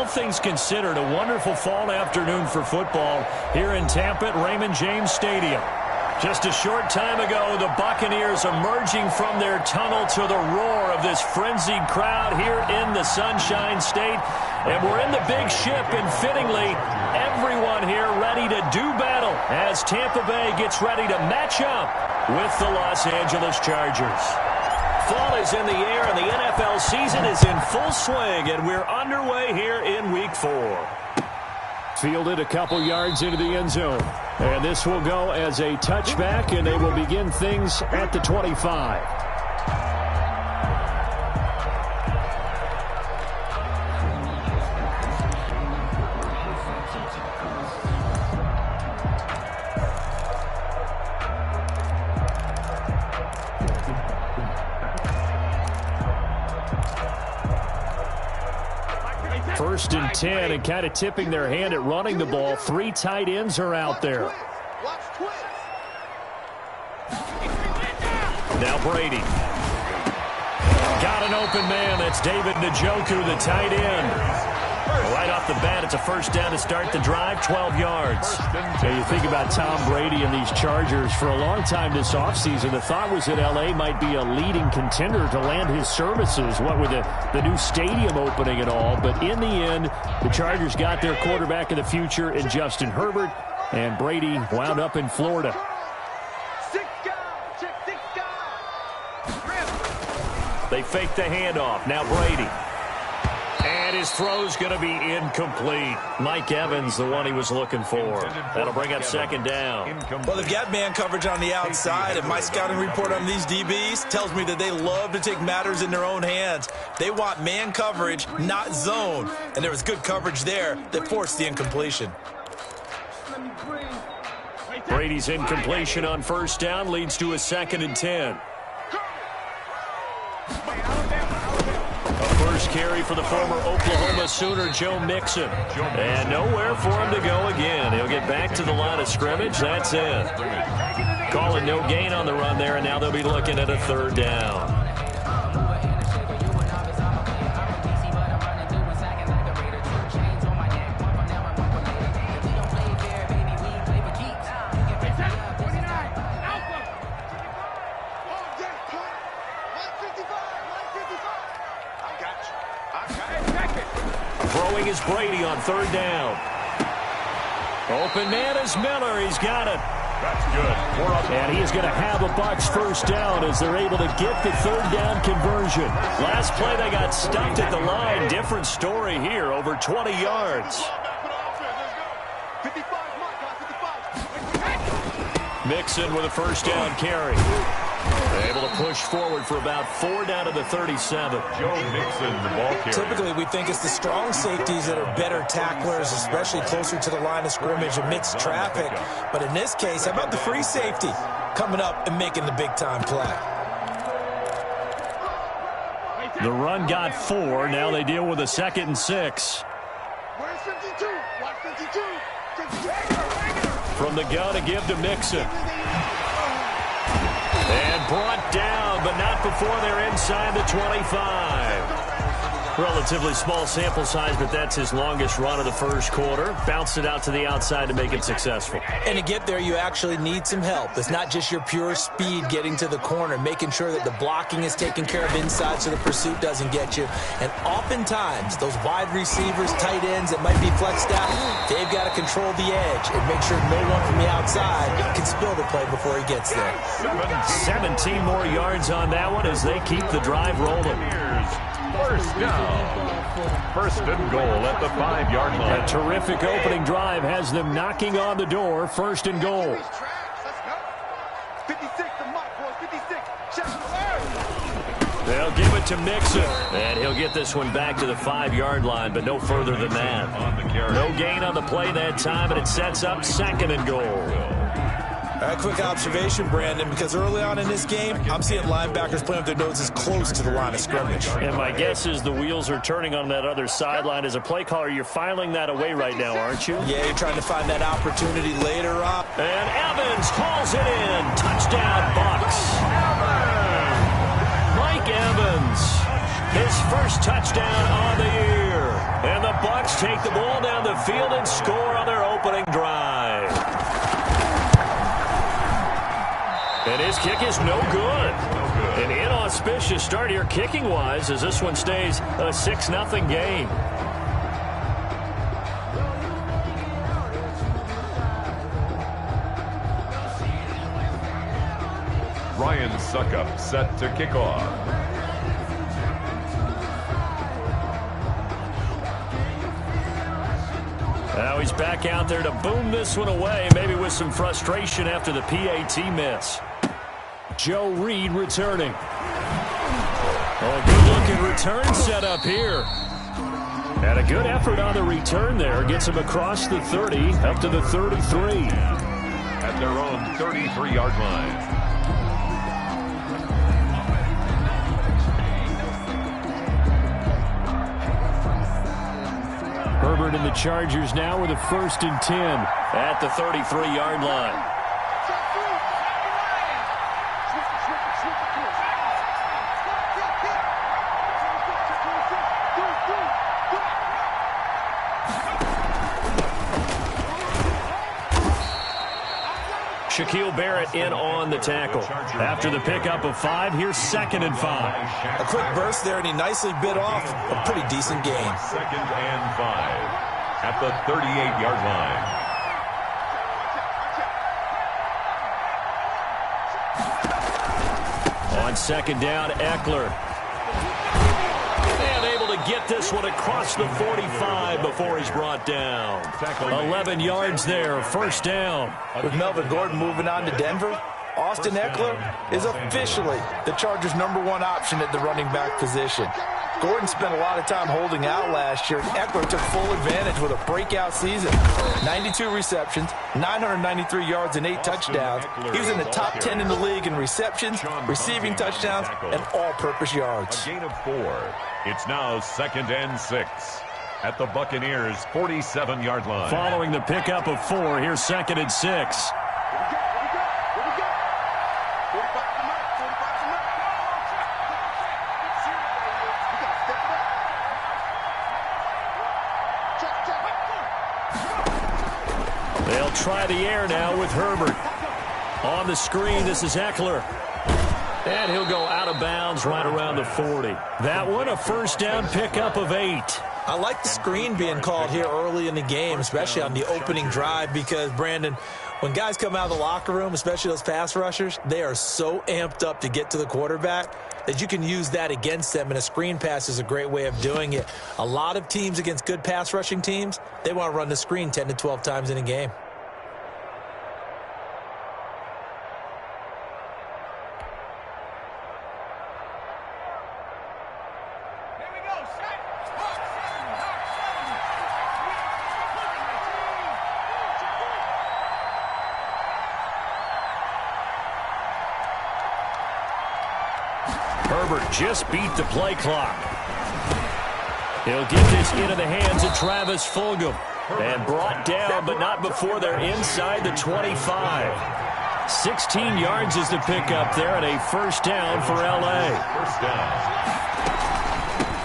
all things considered, a wonderful fall afternoon for football here in Tampa at Raymond James Stadium. Just a short time ago, the Buccaneers emerging from their tunnel to the roar of this frenzied crowd here in the Sunshine State. And we're in the big ship, and fittingly, everyone here ready to do battle as Tampa Bay gets ready to match up with the Los Angeles Chargers. Fall is in the air, and the NFL season is in full swing, and we're underway here in Week 4. Fielded a couple yards into the end zone. And this will go as a touchback, and they will begin things at the 25. First and 10, and kind of tipping their hand at running the ball. 3 tight ends are out there. Now Brady. Got an open man. That's David Njoku, the tight end. Right off the bat, it's a first down to start the drive, 12 yards. Now you think about Tom Brady and these Chargers. For a long time this offseason, the thought was that L.A. might be a leading contender to land his services, what with the new stadium opening and all. But in the end, the Chargers got their quarterback of the future in Justin Herbert, and Brady wound up in Florida. They fake the handoff. Now Brady. And his throw's going to be incomplete. Mike Evans, the one he was looking for. That'll bring up second down. Well, they've got man coverage on the outside, and my scouting report on these DBs tells me that they love to take matters in their own hands. They want man coverage, not zone. And there was good coverage there that forced the incompletion. Brady's incompletion on first down leads to a 2nd and 10. First carry for the former Oklahoma Sooner, Joe Mixon. And nowhere for him to go again. He'll get back to the line of scrimmage. That's it. Calling no gain on the run there, and now they'll be looking at a 3rd down. Throwing is Brady on 3rd down. Open man is Miller. He's got it. That's good. And he is going to have a Bucs first down as they're able to get the 3rd down conversion. Last play they got stuffed at the line. Different story here. Over 20 yards. Mixon with a first down carry. Able to push forward for about 4 down to the 37. Joe Mixon, the ball carrier. Typically, we think it's the strong safeties that are better tacklers, especially closer to the line of scrimmage amidst traffic. But in this case, how about the free safety coming up and making the big-time play? The run got 4. Now they deal with a 2nd and 6. From the gun, a give to Mixon. And brought down, but not before they're inside the 25. Relatively small sample size, but that's his longest run of the first quarter. Bounced it out to the outside to make it successful. And to get there, you actually need some help. It's not just your pure speed getting to the corner, making sure that the blocking is taken care of inside so the pursuit doesn't get you. And oftentimes, those wide receivers, tight ends that might be flexed out, they've got to control the edge and make sure no one from the outside can spill the play before he gets there. 17 more yards on that one as they keep the drive rolling. First down. First and goal at the 5-yard line. A terrific opening drive has them knocking on the door. First and goal. They'll give it to Mixon. And he'll get this one back to the 5-yard line, but no further than that. No gain on the play that time, and it sets up 2nd and goal. A quick observation, Brandon, because early on in this game, I'm seeing linebackers playing with their noses close to the line of scrimmage. And my guess is the wheels are turning on that other sideline. As a play caller, you're filing that away right now, aren't you? Yeah, you're trying to find that opportunity later on. And Evans hauls it in. Touchdown, Bucs. Mike Evans, his first touchdown on the year. And the Bucs Bucs take the ball down the field and score on their opening drive. And his kick is no good. An inauspicious start here kicking-wise as this one stays a 6-0 game. Ryan Suckup set to kick off. Now he's back out there to boom this one away, maybe with some frustration after the PAT miss. Joe Reed returning. Oh, good-looking return set up here. And a good effort on the return there. Gets him across the 30, up to the 33. At their own 33-yard line. Herbert and the Chargers now with a 1st and 10 at the 33-yard line. Shaquille Barrett in on the tackle. After the pickup of 5, here's 2nd and 5. A quick burst there, and he nicely bit off a pretty decent gain. 2nd and 5 at the 38-yard line. On 2nd down, Eckler. And able to get this one across the 45 before he's brought down. 11 yards there, 1st down. With Melvin Gordon moving on to Denver, Austin Eckler is officially the Chargers' #1 option at the running back position. Gordon spent a lot of time holding out last year, and Eckler took full advantage with a breakout season. 92 receptions, 993 yards, and 8 touchdowns. He was in the top 10 in the league in receptions, receiving touchdowns, and all-purpose yards. A gain of 4. It's now 2nd and 6 at the Buccaneers' 47-yard line. Following the pickup of 4, here's 2nd and 6. They'll try the air now with Herbert. On the screen, this is Eckler. And he'll go out of bounds right around the 40. That one, a 1st down pickup of 8. I like the screen being called here early in the game, especially on the opening drive, because, Brandon, when guys come out of the locker room, especially those pass rushers, they are so amped up to get to the quarterback that you can use that against them, and a screen pass is a great way of doing it. A lot of teams against good pass rushing teams, they want to run the screen 10 to 12 times in a game. Herbert just beat the play clock. He'll get this into the hands of Travis Fulgham. And brought down, but not before they're inside the 25. 16 yards is the pickup there, and a 1st down for L.A.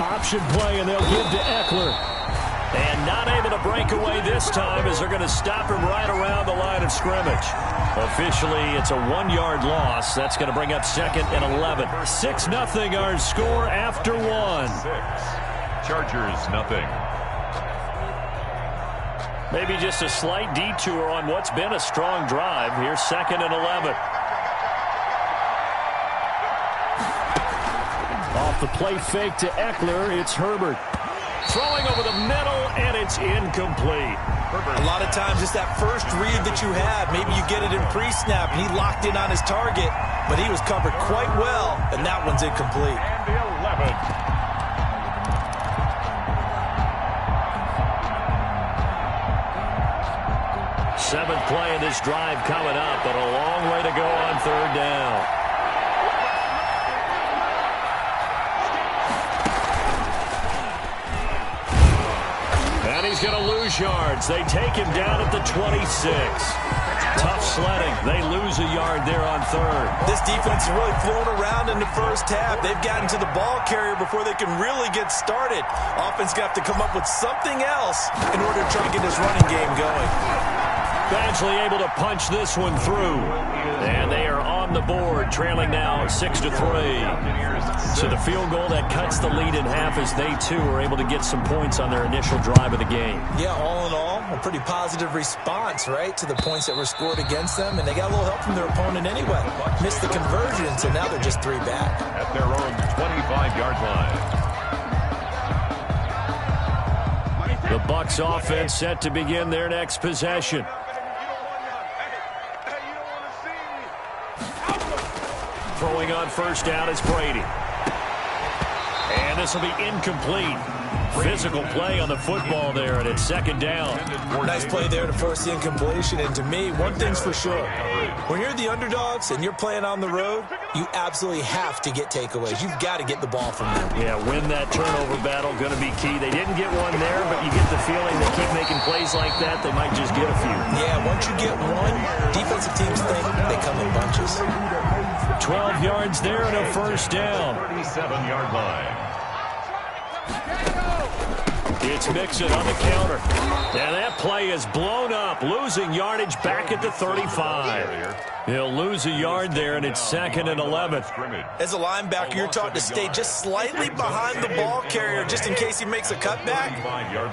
Option play, and they'll give to Eckler. And not able to break away this time as they're going to stop him right around the line of scrimmage. Officially, it's a 1-yard loss. That's going to bring up 2nd and 11. 6-0 our score after 1. Chargers nothing. Maybe just a slight detour on what's been a strong drive. Here's 2nd and 11. Off the play fake to Eckler, it's Herbert. Throwing over the middle, and it's incomplete. A lot of times it's that first read that you have. Maybe you get it in pre-snap, and he locked in on his target, but he was covered quite well, and that one's incomplete. And the 11. Seventh play of this drive coming up, but a long way to go on 3rd down. And he's going to lose yards. They take him down at the 26. Tough sledding. They lose a yard there on third. This defense is really thrown around in the first half. They've gotten to the ball carrier before they can really get started. Offense got to come up with something else in order to try and get this running game going. Badgley able to punch this one through. And they are on the board, trailing now 6-3. So the field goal that cuts the lead in half as they, too, are able to get some points on their initial drive of the game. Yeah, all in all, a pretty positive response, right, to the points that were scored against them. And they got a little help from their opponent anyway. Missed the conversion, so now they're just 3 back. At their own 25-yard line. The Bucs offense set to begin their next possession. Throwing on first down is Brady. And this will be incomplete. Physical play on the football there, and it's second down. Nice play there to force the incompletion. And to me, one thing's for sure. When you're the underdogs and you're playing on the road, you absolutely have to get takeaways. You've got to get the ball from them. Yeah, win that turnover battle, going to be key. They didn't get one there, but you get the feeling they keep making plays like that, they might just get a few. Yeah, once you get one, defensive teams think they come in bunches. 12 yards there and a first down. 37-yard line. It's Mixon on the counter. And that play is blown up, losing yardage back at the 35. He'll lose a yard there, and it's 2nd and 11. As a linebacker, you're taught to stay just slightly behind the ball carrier just in case he makes a cutback.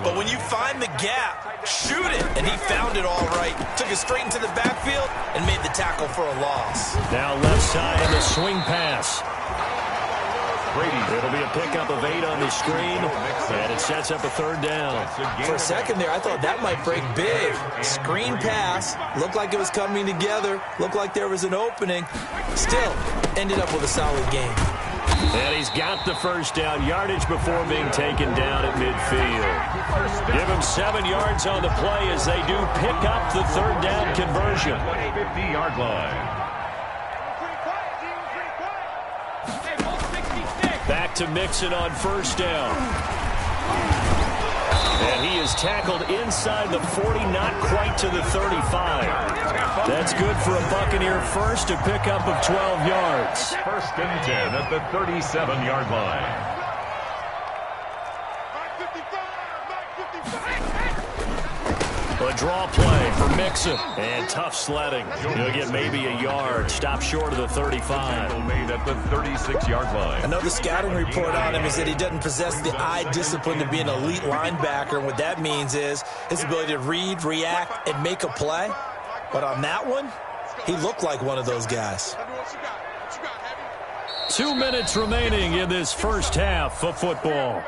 But when you find the gap, shoot it. And he found it all right. Took it straight into the backfield and made the tackle for a loss. Now left side and the swing pass. It'll be a pickup of 8 on the screen, and it sets up a third down. For a second there, I thought that might break big. Screen pass, looked like it was coming together, looked like there was an opening. Still, ended up with a solid game. And he's got the first down, yardage before being taken down at midfield. Give him 7 yards on the play as they do pick up the third down conversion. 50-yard line. Back to Mixon on first down. And he is tackled inside the 40, not quite to the 35. That's good for a Buccaneer first, a pickup of 12 yards. 1st and 10 at the 37-yard line. A draw play for Mixon. And tough sledding. He'll get maybe a yard. Stop short of the 35. Made at the 36-yard line. I know the scouting report on him is that he doesn't possess the eye discipline to be an elite linebacker. And what that means is his ability to read, react, and make a play. But on that one, he looked like one of those guys. 2 minutes remaining in this first half of football.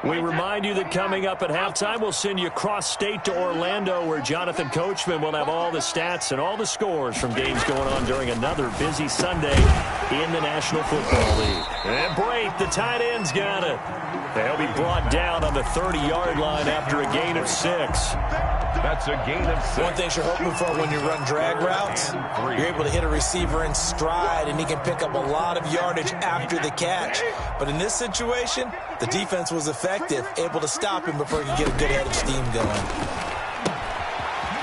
We remind you that coming up at halftime, we'll send you cross-state to Orlando, where Jonathan Coachman will have all the stats and all the scores from games going on during another busy Sunday in the National Football League. And Brate, the tight end's got it. They'll be brought down on the 30-yard line after a gain of 6. That's a gain of 6. One thing you're hoping for when you run drag routes, you're able to hit a receiver in stride, and he can pick up a lot of yardage after the catch. But in this situation, the defense was effective, able to stop him before he could get a good head of steam going.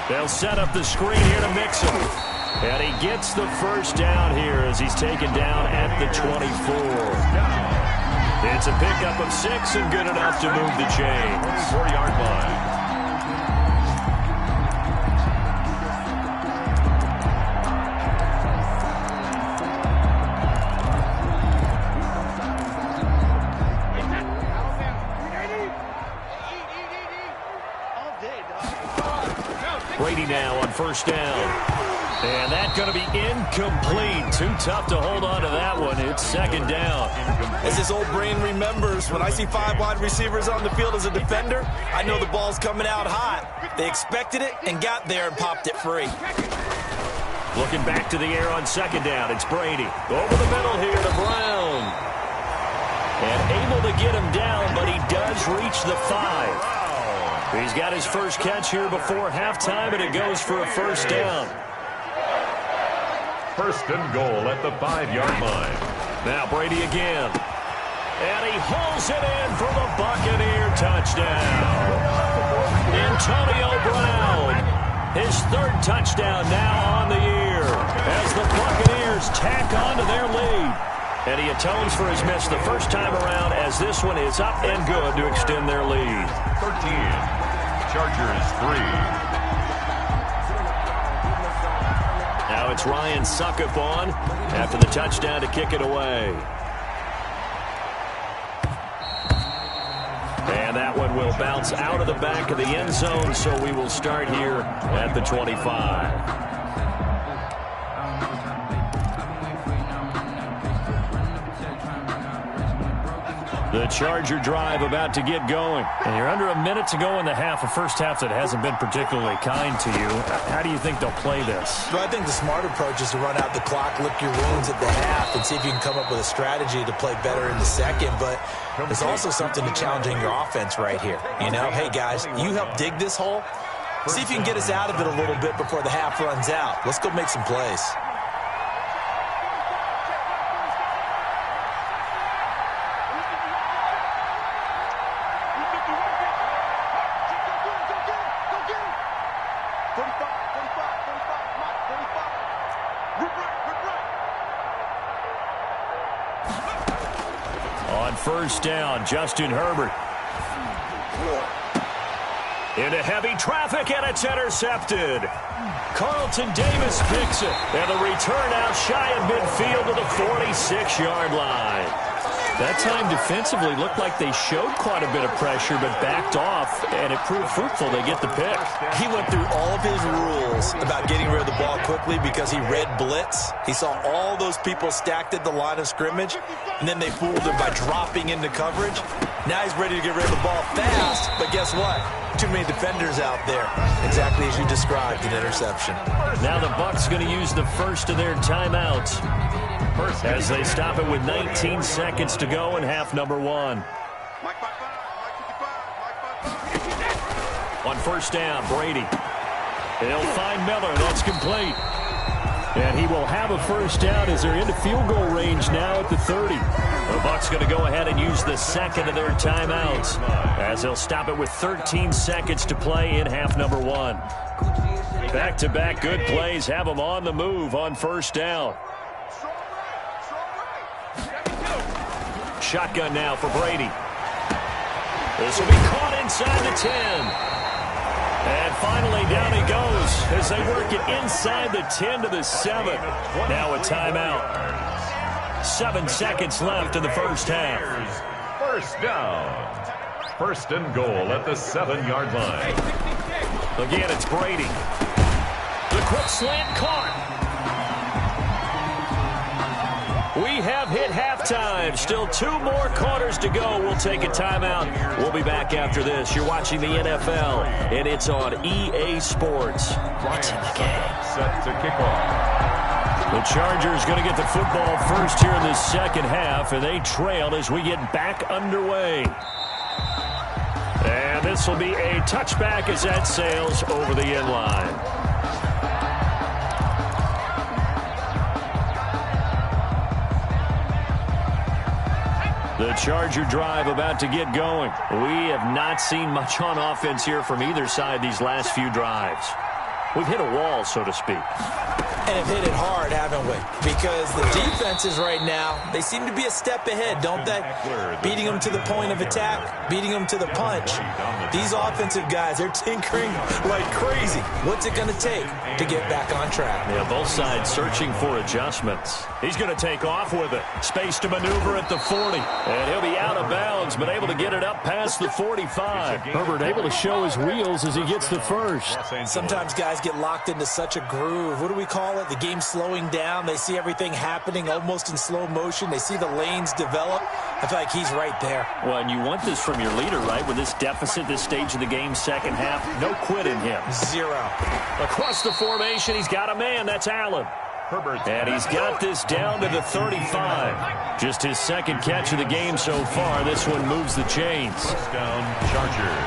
They'll set up the screen here to Mixon. And he gets the first down here as he's taken down at the 24. It's a pickup of 6 and good enough to move the chains. 4-yard line. Brady now on first down. And that's going to be incomplete. Too tough to hold on to that one. It's second down. As his old brain remembers, when I see 5 wide receivers on the field as a defender, I know the ball's coming out hot. They expected it and got there and popped it free. Looking back to the air on second down. It's Brady. Over the middle here to Brown. And able to get him down, but he does reach the 5. He's got his first catch here before halftime, and it goes for a first down. 1st and goal at the 5-yard line. Now Brady again. And he hauls it in for the Buccaneer touchdown. Antonio Brown, his third touchdown now on the year as the Buccaneers tack on to their lead. And he atones for his miss the first time around as this one is up and good to extend their lead. 13. Chargers 3. Now it's Ryan Suckup on after the touchdown to kick it away. And that one will bounce out of the back of the end zone, so we will start here at the 25. The Charger drive about to get going. And you're under a minute to go in the half, a first half that hasn't been particularly kind to you. How do you think they'll play this? Well, I think the smart approach is to run out the clock, lick your wounds at the half, and see if you can come up with a strategy to play better in the second. But there's also something to challenging your offense right here. You know, hey, guys, you help dig this hole. See if you can get us out of it a little bit before the half runs out. Let's go make some plays. First down, Justin Herbert. Into heavy traffic, and it's intercepted. Carlton Davis picks it. And the return out shy of midfield to the 46-yard line. That time defensively looked like they showed quite a bit of pressure but backed off, and it proved fruitful. They get the pick. He went through all of his rules about getting rid of the ball quickly because he read blitz. He saw all those people stacked at the line of scrimmage, and then they fooled him by dropping into coverage. Now he's ready to get rid of the ball fast, but guess what? Too many defenders out there. Exactly as you described, an interception. Now the Bucs going to use the first of their timeouts as they stop it with 19 seconds to go in half number one. On first down, Brady. He'll find Miller. That's complete. And he will have a first down as they're into field goal range now at the 30. The Bucs going to go ahead and use the second of their timeouts as they'll stop it with 13 seconds to play in half number one. Back-to-back good plays have them on the move on first down. Shotgun now for Brady. This will be caught inside the 10. And finally down he goes as they work it inside the 10 to the 7. Now a timeout. 7 seconds left in the first half. First down. First and goal at the 7-yard line. Again, it's Brady. The quick slant caught. We have hit halftime. Still 2 more quarters to go. We'll take a timeout. We'll be back after this. You're watching the NFL, and it's on EA Sports. It's in the game. Set to kick off. The Chargers going to get the football first here in the second half, and they trail as we get back underway. And this will be a touchback as that sails over the end line. The Charger drive about to get going. We have not seen much on offense here from either side these last few drives. We've hit a wall, so to speak. And have hit it hard, haven't we? Because the defenses right now, they seem to be a step ahead, don't they? Beating them to the point of attack, beating them to the punch. These offensive guys, they're tinkering like crazy. What's it going to take to get back on track? Yeah, both sides searching for adjustments. He's going to take off with it. Space to maneuver at the 40. And he'll be out of bounds, but able to get it up past the 45. Herbert able to show his wheels as he gets the first. Sometimes guys get locked into such a groove. What do we call it? The game slowing down. They see everything happening almost in slow motion. They see the lanes develop. I feel like he's right there. Well, and you want this from your leader, right? With this deficit, this stage of the game, second half, no quit in him. 0. Across the formation, he's got a man. That's Allen. And he's got this down to the 35. Just his second catch of the game so far. This one moves the chains. First down, Chargers.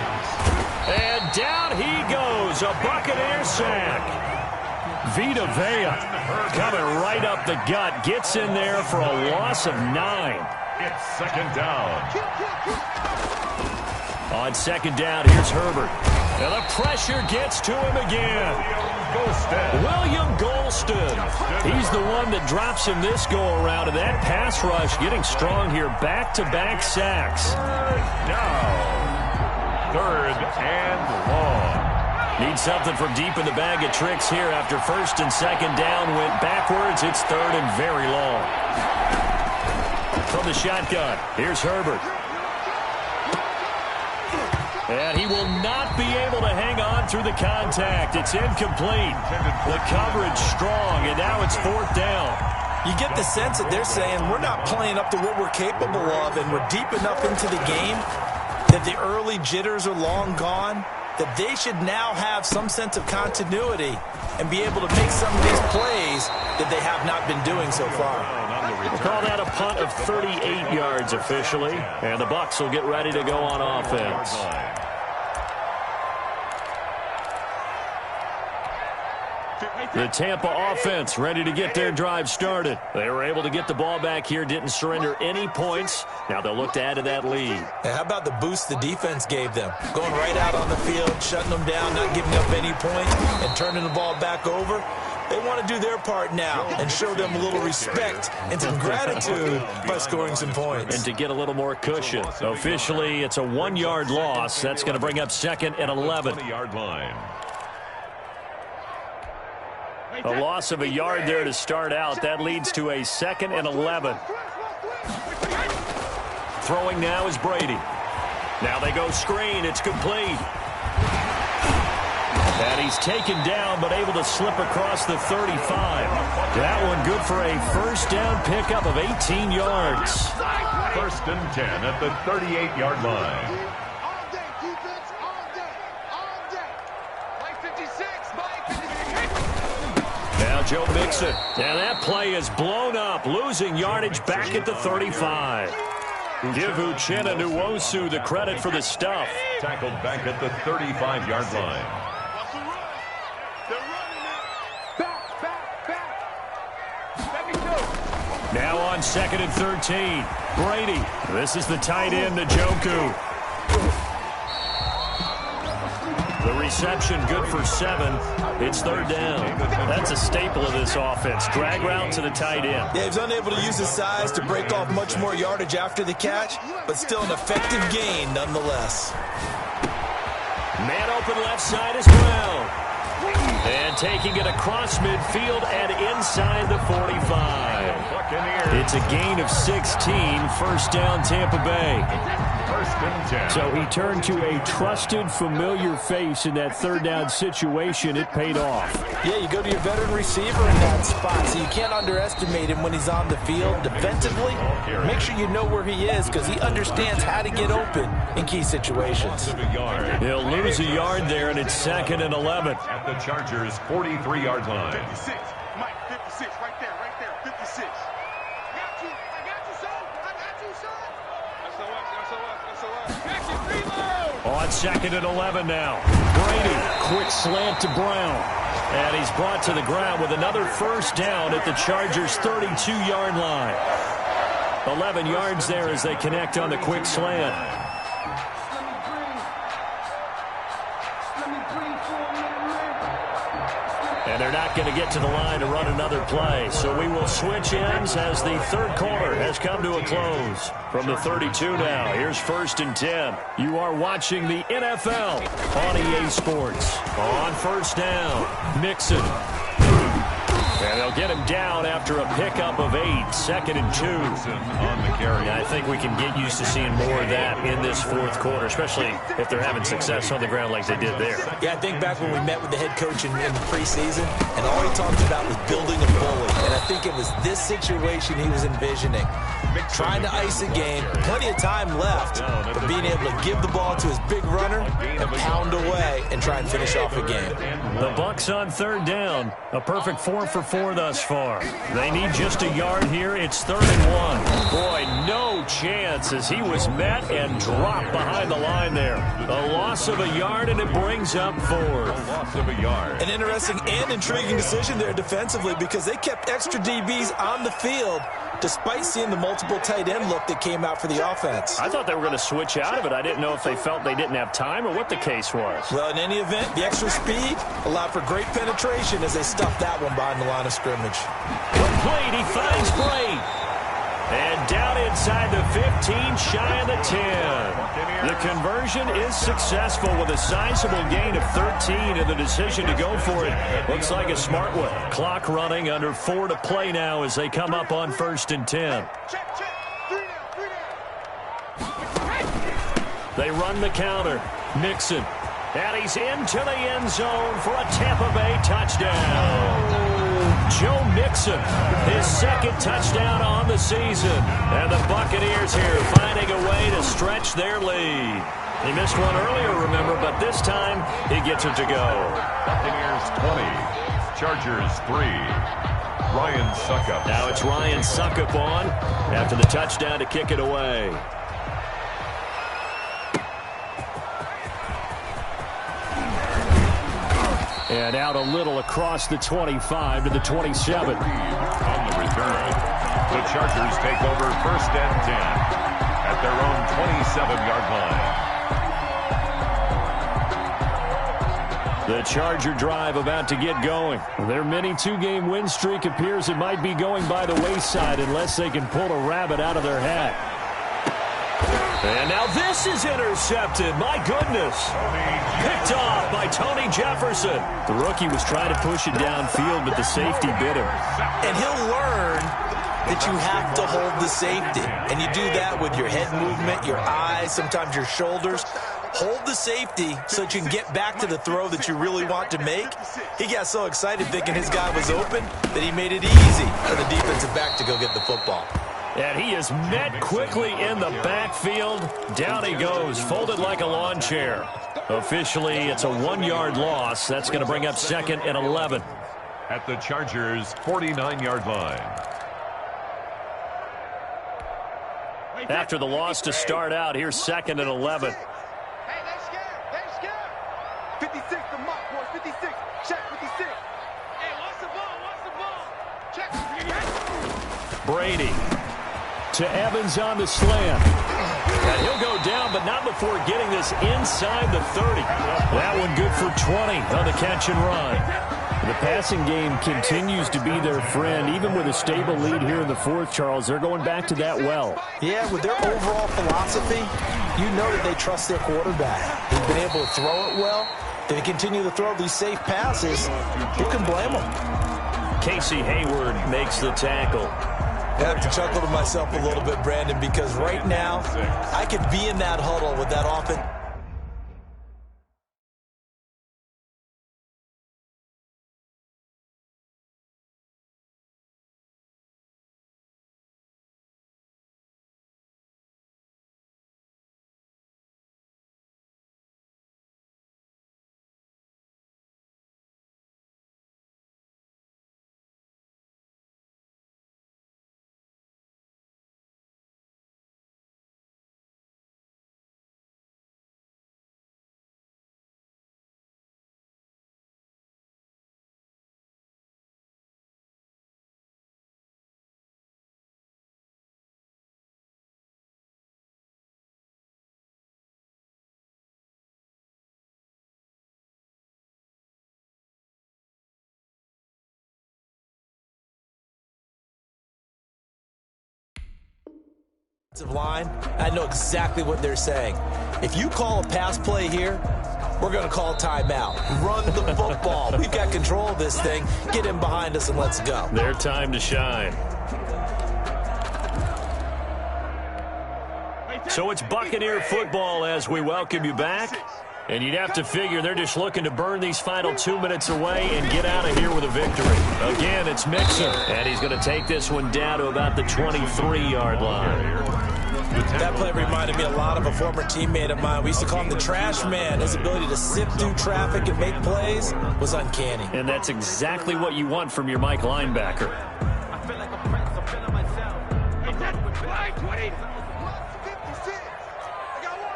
And down he goes. A Buccaneer sack. Vita Vea coming right up the gut. Gets in there for a loss of 9. It's second down. On second down, here's Herbert. And the pressure gets to him again. William Golston. He's the one that drops him this go-around. And that pass rush getting strong here. Back-to-back sacks. Now, third and long. Need something from deep in the bag of tricks here. After first and second down went backwards, it's third and very long. From the shotgun, here's Herbert. And he will not be able to hang on through the contact. It's incomplete. The coverage strong, and now it's fourth down. You get the sense that they're saying we're not playing up to what we're capable of, and we're deep enough into the game that the early jitters are long gone, that they should now have some sense of continuity and be able to make some of these plays that they have not been doing so far. We'll call that a punt of 38 yards officially, and the Bucs will get ready to go on offense. The Tampa offense ready to get their drive started. They were able to get the ball back here, didn't surrender any points. Now they'll look to add to that lead. And how about the boost the defense gave them? Going right out on the field, shutting them down, not giving up any points, and turning the ball back over. They want to do their part now and show them a little respect and some gratitude by scoring some points. And to get a little more cushion. Officially, it's a 1-yard loss. That's going to bring up second and 11. 20-yard line. A loss of a yard there to start out. That leads to a second and 11. Throwing now is Brady. Now they go screen. It's complete. And he's taken down, but able to slip across the 35. That one good for a first down pickup of 18 yards. First and 10 at the 38-yard line. Now Joe Mixon. And that play is blown up, losing yardage back at the 35. Give Uchenna Nwosu the credit for the stuff. Tackled back at the 35-yard line. Now on second and 13. Brady. This is the tight end, Njoku. The reception good for 7. It's third down. That's a staple of this offense. Drag route to the tight end. Yeah, he's unable to use his size to break off much more yardage after the catch, but still an effective gain nonetheless. Man open left side is Brown. And taking it across midfield and inside the 45. It's a gain of 16. First down, Tampa Bay. First and 10. So he turned to a trusted, familiar face in that third down situation. It paid off. Yeah, you go to your veteran receiver in that spot, so you can't underestimate him when he's on the field. Defensively, make sure you know where he is because he understands how to get open in key situations. He'll lose a yard there, and it's second and 11. At the Chargers' 43-yard line. 56. Mike, 56. Right there. 56. On second and 11 now. Brady, quick slant to Brown. And he's brought to the ground with another first down at the Chargers' 32-yard line. 11 yards there as they connect on the quick slant. And they're not going to get to the line to run another play. So we will switch ends as the third quarter has come to a close. From the 32 now, here's first and 10. You are watching the NFL on EA Sports. On first down, Mixon. And they'll get him down after a pickup of 8. Second and 2. On the carry. I think we can get used to seeing more of that in this fourth quarter, especially if they're having success on the ground like they did there. Yeah, I think back when we met with the head coach in the preseason, and all he talked about was building a bully. And I think it was this situation he was envisioning. Trying to ice a game, plenty of time left, but being able to give the ball to his big runner and pound away and try and finish off a game. The Bucs on third down. A perfect 4 for 4 thus far. They need just a yard here. It's third and 1. Boy, no chance as he was met and dropped behind the line there. A loss of a yard, and it brings up 4. Loss of a yard. An interesting and intriguing decision there defensively because they kept extra DBs on the field despite seeing the multiple tight end look that came out for the offense. I thought they were going to switch out of it. I didn't know if they felt they didn't have time or what the case was. Well, in any event, the extra speed allowed for great penetration as they stuffed that one behind the line of scrimmage. Complete. He finds Blade. And down inside the 15, shy of the 10. The conversion is successful with a sizable gain of 13, and the decision to go for it looks like a smart one. Clock running, under 4 to play now as they come up on 1st and 10. They run the counter. Mixon. And he's into the end zone for a Tampa Bay touchdown. Joe Mixon, his second touchdown on the season. And the Buccaneers here finding a way to stretch their lead. He missed one earlier, remember, but this time he gets it to go. Buccaneers 20, Chargers 3. Ryan Suckup. Now it's Ryan Suckup on after the touchdown to kick it away. And out a little across the 25 to the 27. On the return, the Chargers take over 1st and 10 at their own 27-yard line. The Charger drive about to get going. Their mini 2-game win streak appears it might be going by the wayside unless they can pull a rabbit out of their hat. And now this is intercepted. My goodness. Picked off by Tony Jefferson. The rookie was trying to push it downfield, but the safety bit him. And he'll learn that you have to hold the safety. And you do that with your head movement, your eyes, sometimes your shoulders. Hold the safety so that you can get back to the throw that you really want to make. He got so excited thinking his guy was open that he made it easy for the defensive back to go get the football. And he is met quickly in the backfield. Down he goes, folded like a lawn chair. Officially, it's a 1-yard loss. That's going to bring up 2nd and 11. At the Chargers' 49-yard line. After the loss to start out, here's 2nd and 11. Hey, they're scared. They're scared. 56, the mock, boys. 56. Check 56. Hey, watch the ball. Watch the ball. Check. Brady to Evans on the slant. And he'll go down, but not before getting this inside the 30. That one good for 20 on the catch and run. The passing game continues to be their friend. Even with a stable lead here in the 4th, Charles, they're going back to that well. Yeah, with their overall philosophy, you know that they trust their quarterback. They've been able to throw it well. They continue to throw these safe passes. Who can blame them? Casey Hayward makes the tackle. I have to chuckle to myself a little bit, Brandon, because right now I could be in that huddle with that offense. Line, I know exactly what they're saying. If you call a pass play here, we're going to call timeout. Run the football. We've got control of this thing. Get in behind us and let's go. Their time to shine. So it's Buccaneer football as we welcome you back. And you'd have to figure they're just looking to burn these final 2 minutes away and get out of here with a victory. Again, it's Mixon, and he's going to take this one down to about the 23-yard line. That play reminded me a lot of a former teammate of mine. We used to call him the trash man. His ability to sift through traffic and make plays was uncanny. And that's exactly what you want from your Mike linebacker. I feel like a prince. I'm feeling myself. Hey, that's 20. 56. I got one.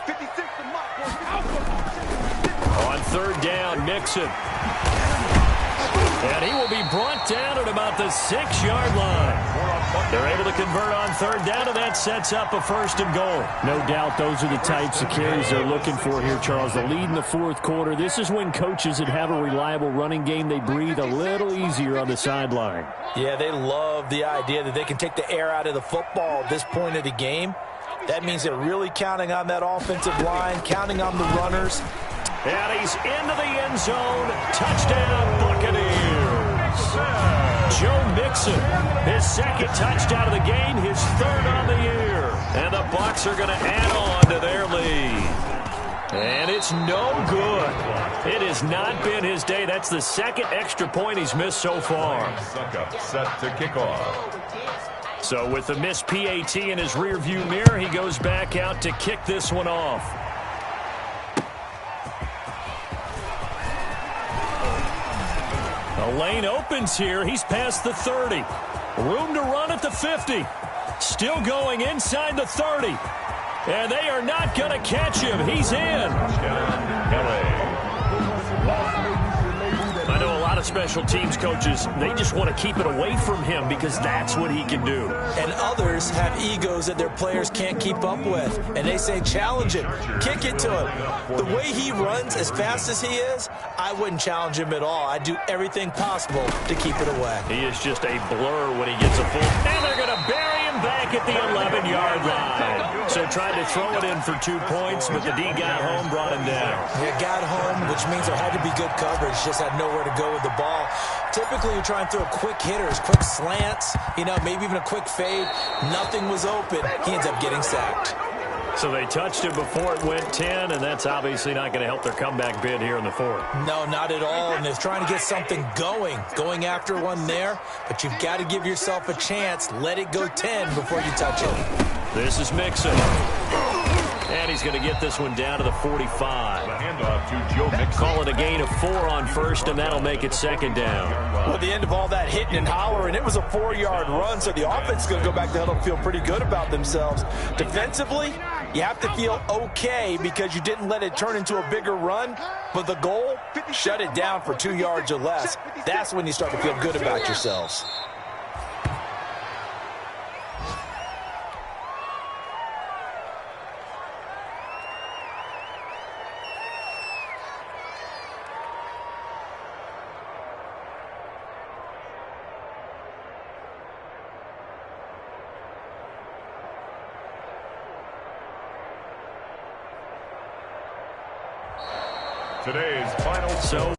56, the mock, boys. On 3rd down, Mixon. And he will be brought down at about the 6-yard line. They're able to convert on third down, and that sets up a first and goal. No doubt those are the types of carries they're looking for here, Charles. The lead in the fourth quarter. This is when coaches that have a reliable running game, they breathe a little easier on the sideline. Yeah, they love the idea that they can take the air out of the football at this point of the game. That means they're really counting on that offensive line, counting on the runners. And he's into the end zone. Touchdown, Buccaneers. Joe Mixon, his second touchdown of the game, his third on the year. And the Bucs are going to add on to their lead. And it's no good. It has not been his day. That's the second extra point he's missed so far. Set to kick off. So with the missed PAT in his rearview mirror, he goes back out to kick this one off. The lane opens here. He's past the 30. Room to run at the 50. Still going inside the 30. And they are not going to catch him. He's in. I know a lot of special teams coaches, they just want to keep it away from him because that's what he can do. And others have egos that their players can't keep up with. And they say, challenge him, kick it to him. The way he runs as fast as he is, I wouldn't challenge him at all. I'd do everything possible to keep it away. He is just a blur when he gets a full. And they're going to bury him back at the 11-yard line. So tried to throw it in for 2 points, but the D got home, brought him down. He got home, which means there had to be good coverage. Just had nowhere to go with the ball. Typically, you try and throw quick hitters, quick slants, maybe even a quick fade. Nothing was open. He ends up getting sacked. So they touched him before it went 10, and that's obviously not going to help their comeback bid here in the fourth. No, not at all, and they're trying to get something going after one there, but you've got to give yourself a chance. Let it go 10 before you touch it. This is Mixon. And he's going to get this one down to the 45. The handoff to Joe Mixon. Call it a gain of 4 on first, and that'll make it second down. Well, at the end of all that hitting and hollering, it was a 4-yard run, so the offense is going to go back to the huddle and feel pretty good about themselves. Defensively, you have to feel okay because you didn't let it turn into a bigger run, but the goal, shut it down for 2 yards or less. That's when you start to feel good about yourselves. Today's final. So